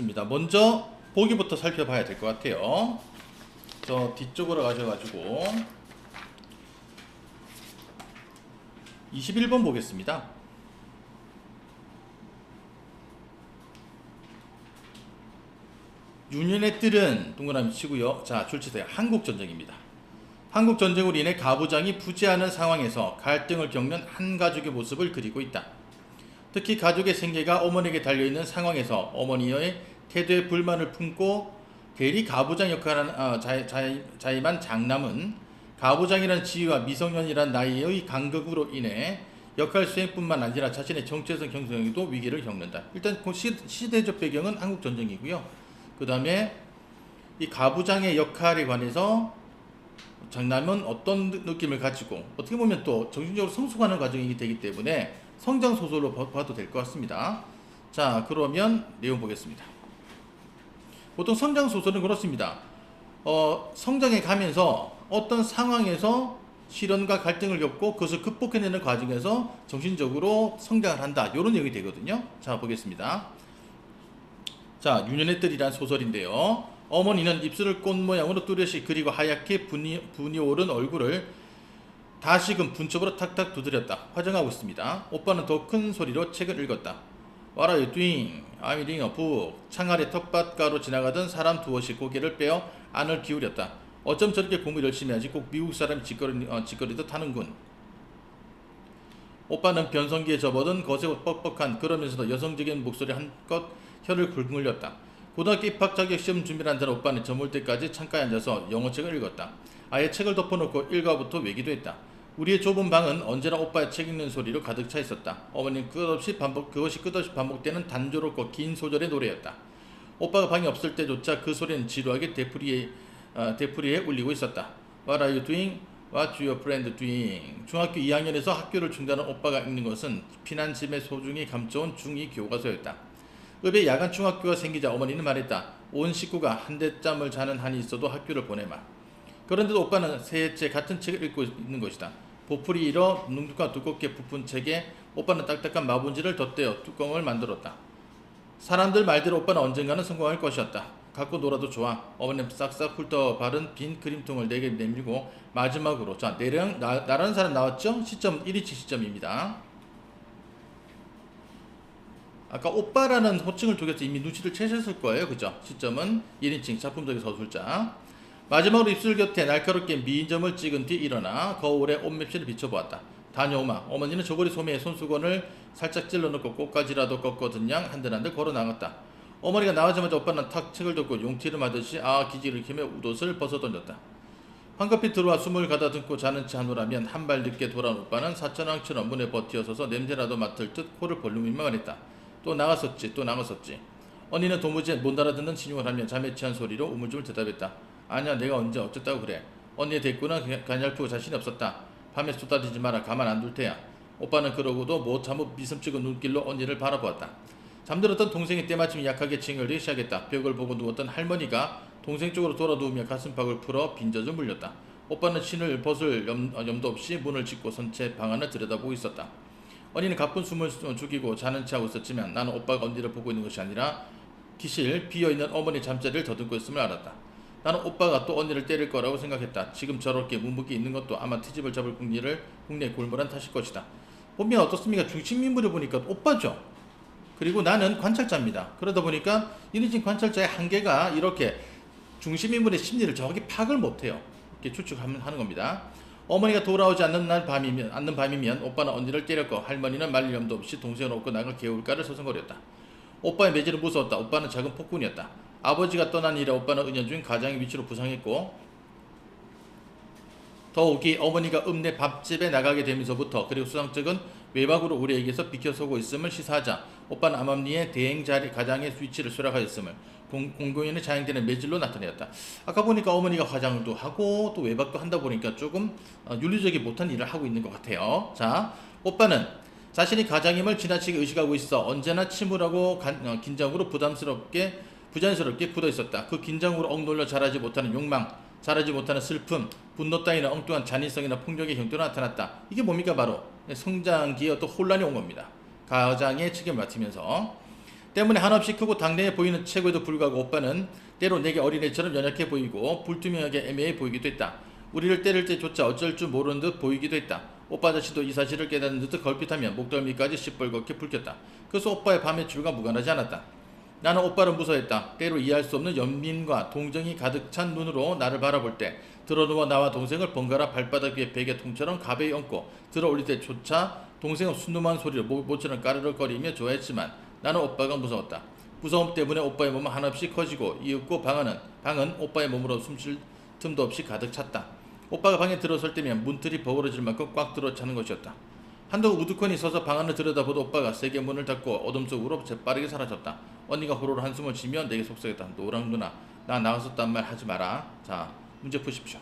보겠습니다. 먼저 보기부터 살펴봐야 될 것 같아요. 저 뒤쪽으로 가셔가지고 21번 보겠습니다. 유년의 뜰은 동그라미 치고요. 자, 출제된 한국전쟁입니다. 한국전쟁으로 인해 가부장이 부재하는 상황에서 갈등을 겪는 한 가족의 모습을 그리고 있다. 특히 가족의 생계가 어머니에게 달려있는 상황에서 어머니의 태도에 불만을 품고 대리 가부장 역할을 자임한 장남은 가부장이라는 지위와 미성년이란 나이의 간극으로 인해 역할 수행뿐만 아니라 자신의 정체성 형성에도 위기를 겪는다. 일단 그 시대적 배경은 한국전쟁이고요. 그 다음에 이 가부장의 역할에 관해서 장남은 어떤 느낌을 가지고 어떻게 보면 또 정신적으로 성숙하는 과정이 되기 때문에 성장 소설로 봐도 될 것 같습니다. 자, 그러면 내용 보겠습니다. 보통 성장 소설은 그렇습니다. 성장해 가면서 어떤 상황에서 시련과 갈등을 겪고 그것을 극복해내는 과정에서 정신적으로 성장을 한다. 이런 내용이 되거든요. 자, 보겠습니다. 자, 유년의 뜰이란 소설인데요. 어머니는 입술을 꽃 모양으로 뚜렷이 그리고 하얗게 분이 오른 얼굴을 다시금 분첩으로 탁탁 두드렸다. 화장하고 있습니다. 오빠는 더 큰 소리로 책을 읽었다. What are you doing? I'm reading a book. 창 아래 텃밭가로 지나가던 사람 두엇이 고개를 빼어 안을 기울였다. 어쩜 저렇게 공부 열심히 하지? 꼭 미국 사람이 짓거리듯 하는군. 오빠는 변성기에 접어든 거세고 뻑뻑한 그러면서도 여성적인 목소리 한껏 혀를 긁물렸다. 고등학교 입학 자격 시험 준비를 한다는 오빠는 저물 때까지 창가에 앉아서 영어책을 읽었다. 아예 책을 덮어놓고 일과부터 외기도 했다. 우리의 좁은 방은 언제나 오빠의 책 읽는 소리로 가득 차 있었다. 어머니는 그것이 끝없이 반복되는 단조롭고 긴 소절의 노래였다. 오빠가 방에 없을 때조차 그 소리는 지루하게 되풀이에 울리고 있었다. What are you doing? What's your friend doing? 중학교 2학년에서 학교를 중단한 오빠가 읽는 것은 피난집에 소중히 감춰온 중2 교과서였다. 읍에 야간 중학교가 생기자 어머니는 말했다. 온 식구가 한대짬을 자는 한이 있어도 학교를 보내마. 그런데도 오빠는 새해째 같은 책을 읽고 있는 것이다. 보풀이 일어 눅눅과 두껍게 부푼 책에 오빠는 딱딱한 마분지를 덧대어 뚜껑을 만들었다. 사람들 말대로 오빠는 언젠가는 성공할 것이었다. 갖고 놀아도 좋아. 어머니는 싹싹 훑어 바른 빈 크림통을 내게 내밀고 마지막으로 자, 나라는 사람 나왔죠? 시점 1인칭 시점입니다. 아까 오빠라는 호칭을 통해서 이미 눈치를 채셨을 거예요. 그죠? 시점은 1인칭 작품적인 서술자. 마지막으로 입술 곁에 날카롭게 미인점을 찍은 뒤 일어나 거울에 옷맵시를 비춰보았다. 다녀오마. 어머니는 저고리 소매에 손수건을 살짝 찔러넣고 꽃가지라도 꺾거든양 한들한들 걸어 나갔다. 어머니가 나가자마자 오빠는 탁 책을 덮고 용티를 마듯이 기지를 키며 웃옷을 벗어던졌다. 황급히 들어와 숨을 가다듬고 자는 체 하노라면 한 발 늦게 돌아온 오빠는 사천왕처럼 문에 버티어서서 냄새라도 맡을 듯 코를 벌리며 말했다. 또 나갔었지. 언니는 도무지 못 알아듣는 신용을 하며 잠에 취한 소리로 우물쭈물 대답했다. 아니야, 내가 언제 어쨌다고 그래. 언니의 대꾸는 가냘프고 자신이 없었다. 밤에 쏟아지지 마라. 가만 안 둘 테야. 오빠는 그러고도 못 참고 미숨 찍은 눈길로 언니를 바라보았다. 잠들었던 동생이 때마침 약하게 칭얼대기 시작했다. 벽을 보고 누웠던 할머니가 동생 쪽으로 돌아 누우며 가슴팍을 풀어 빈젖을 물렸다. 오빠는 신을 벗을 염도 없이 문을 짚고 선 채 방 안을 들여다보고 있었다. 언니는 가쁜 숨을 죽이고 자는 체하고 있었지만 나는 오빠가 언니를 보고 있는 것이 아니라 기실 비어있는 어머니 잠자리를 더듬고 있음을 알았다. 나는 오빠가 또 언니를 때릴 거라고 생각했다. 지금 저렇게 묵묵히 있는 것도 아마 트집을 잡을 국내의 골몰한 탓일 것이다. 보면 어떻습니까? 중심 인물을 보니까 오빠죠. 그리고 나는 관찰자입니다. 그러다 보니까 이니진 관찰자의 한계가 이렇게 중심 인물의 심리를 정확히 파악을 못해요. 이렇게 추측하는 겁니다. 어머니가 돌아오지 않는 밤이면 오빠는 언니를 때렸고 할머니는 말릴 염도 없이 동생을 업고 나갈 개울가를 서성거렸다. 오빠의 매질은 무서웠다. 오빠는 작은 폭군이었다. 아버지가 떠난 이래 오빠는 은연중에 가장의 위치로 부상했고 더욱이 어머니가 읍내 밥집에 나가게 되면서부터 그리고 수상쩍은 외박으로 우리에게서 비켜서고 있음을 시사하자 오빠는 암암리에 대행 가장의 위치를 수락하였음을 공공연히 자행되는 매질로 나타내었다. 아까 보니까 어머니가 화장도 하고 또 외박도 한다 보니까 조금 윤리적이 못한 일을 하고 있는 것 같아요. 자, 오빠는 자신이 가장임을 지나치게 의식하고 있어 언제나 침울하고 긴장으로 부자연스럽게 굳어 있었다. 그 긴장으로 억눌려 자라지 못하는 욕망, 자라지 못하는 슬픔, 분노 따위는 엉뚱한 잔인성이나 폭력의 형태로 나타났다. 이게 뭡니까? 바로 성장기에 어떤 혼란이 온 겁니다. 가장의 책임을 맡으면서 때문에 한없이 크고 당대해 보이는 체구에도 불구하고 오빠는 때로 내게 어린애처럼 연약해 보이고 불투명하게 애매해 보이기도 했다. 우리를 때릴 때조차 어쩔 줄 모르는 듯 보이기도 했다. 오빠 자신도 이 사실을 깨닫는 듯 걸핏하며 목덜미까지 시뻘겋게 붉혔다. 그래서 오빠의 밤의 출과 무관하지 않았다. 나는 오빠를 무서워했다. 때로 이해할 수 없는 연민과 동정이 가득 찬 눈으로 나를 바라볼 때 들어누워 나와 동생을 번갈아 발바닥 위에 베개통처럼 가벼이 얹고 들어올릴 때조차 동생은 순두만 소리로 모처럼 까르륵거리며 좋아했지만 나는 오빠가 무서웠다. 무서움 때문에 오빠의 몸은 한없이 커지고 이윽고 방은 오빠의 몸으로 숨쉴 틈도 없이 가득 찼다. 오빠가 방에 들어설 때면 문틀이 버그러질 만큼 꽉 들어차는 것이었다. 한도 우두커니 서서 방 안을 들여다보도 오빠가 세게 문을 닫고 어둠 속으로 재빠르게 사라졌다. 언니가 호로로 한숨을 쉬며 내게 속삭였다. 노랑 누나, 나 나갔었단 말 하지 마라. 자, 문제 푸십시오.